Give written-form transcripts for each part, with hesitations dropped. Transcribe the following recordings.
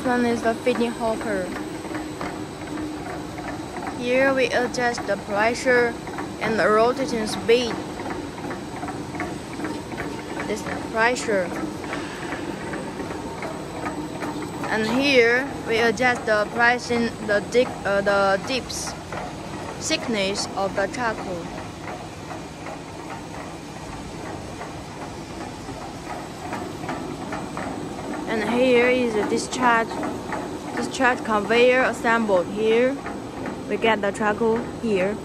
one is the feeding hopper. Here we adjust the pressure and the rotating speed. This pressure. And here we adjust the pressing, the depth, thickness of the charcoal. And here is a discharge conveyor assembled. Here we get the charcoal here.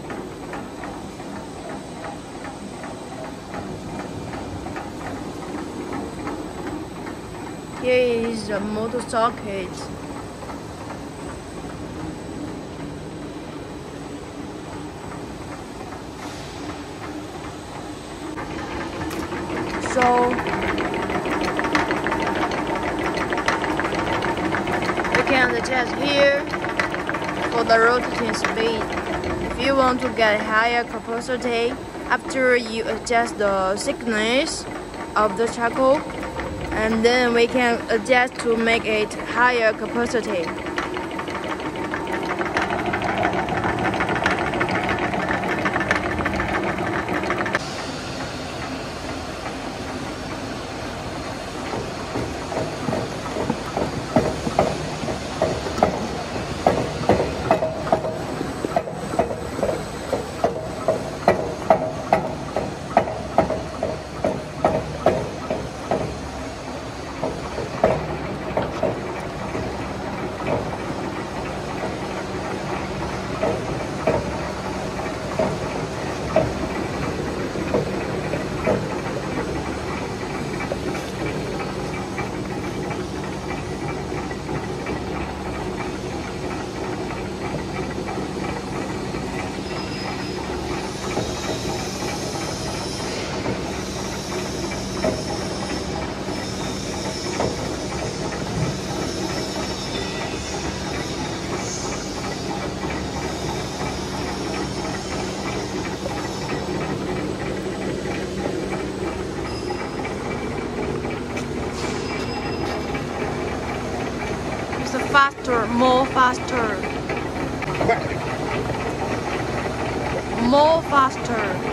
Here is the motor socket. So we can adjust here for the rotating speed. If you want to get higher capacity, after you adjust the thickness of the charcoal, and then we can adjust to make it higher capacity. Faster, more faster. More faster.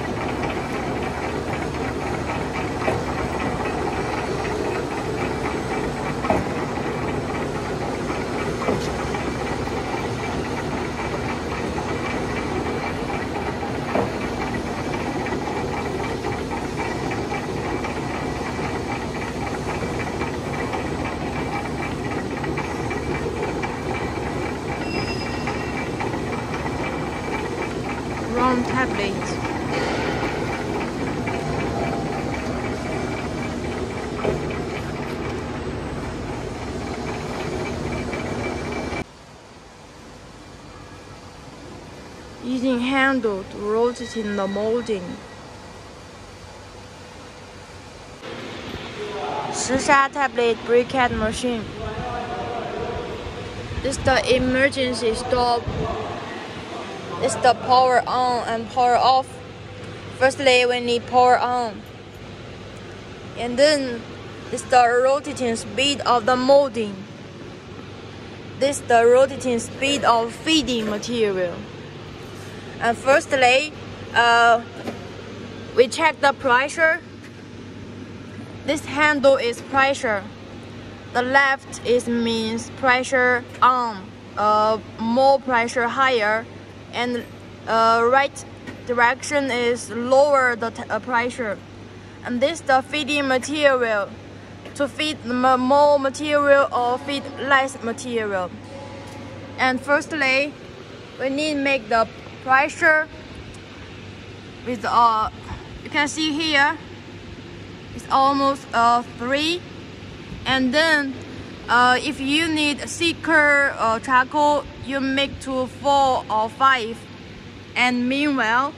Round tablet. Using handle to rotating the molding. Shisha tablet briquette machine. This is the emergency stop. This is the power on and power off. Firstly, we need power on. And then this is the rotating speed of the molding. This is the rotating speed of feeding material. And firstly, we check the pressure. This handle is pressure. The left is means pressure on, more pressure higher, and right direction is lower the pressure. And this is the feeding material, to feed more material or feed less material. And firstly, we need to make the pressure with you can see here it's almost 3. And then if you need thicker charcoal, you make to 4 or 5. And meanwhile,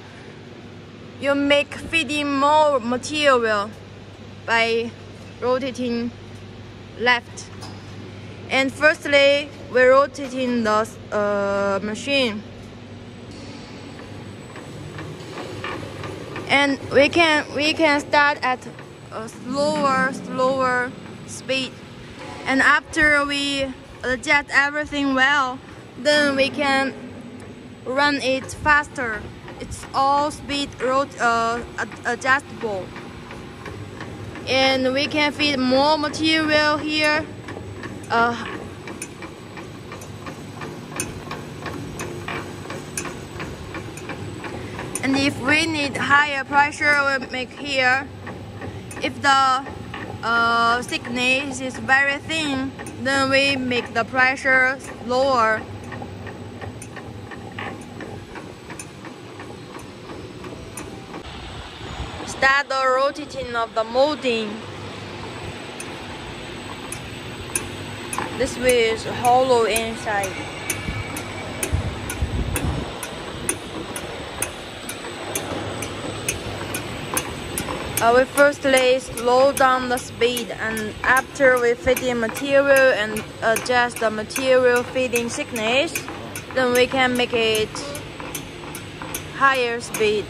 you make feeding more material by rotating left. And firstly, we're rotating the machine. And we can start at a slower speed. And after we adjust everything well, then we can run it faster. It's all speed adjustable, and we can fit more material here. And if we need higher pressure, we'll make here. If the thickness is very thin, then we make the pressure lower. Start the rotating of the molding. This way is hollow inside. We firstly slow down the speed, and after we fit in material and adjust the material fitting thickness, then we can make it higher speed.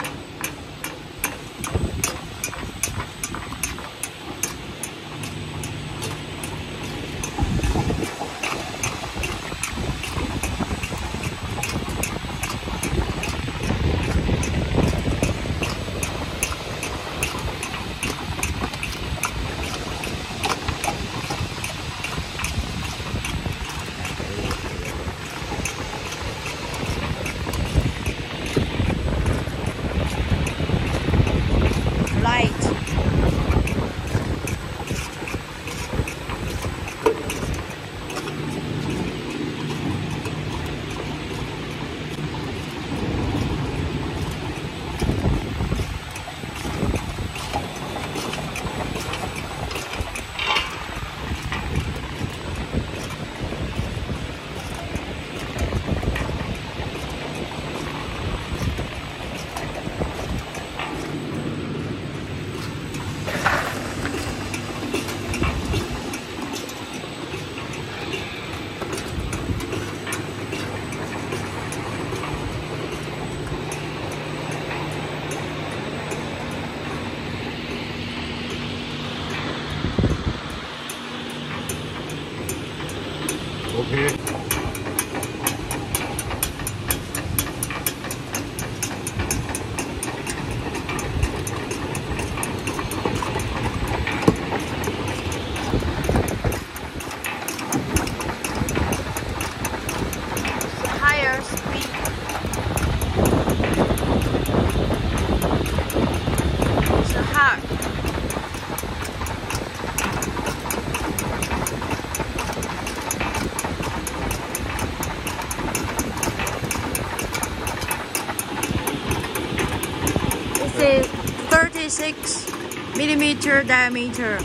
Okay. Higher speed. It's hard. This is 36mm diameter.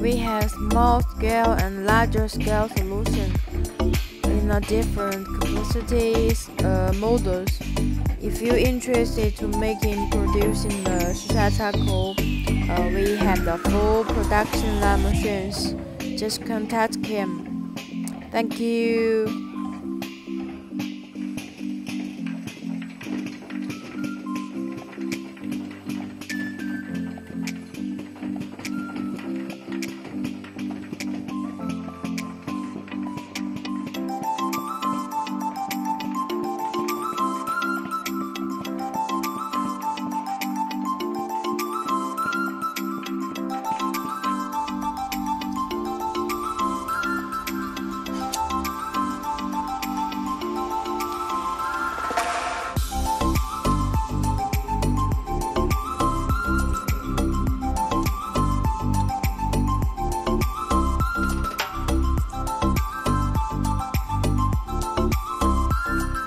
We have small scale and larger scale solution in a different capacities models. If you're interested to making producing the Shisha charcoal, we have the full production line machines. Just contact him. Thank you.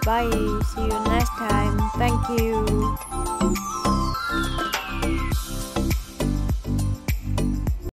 Bye. See you next time. Thank you.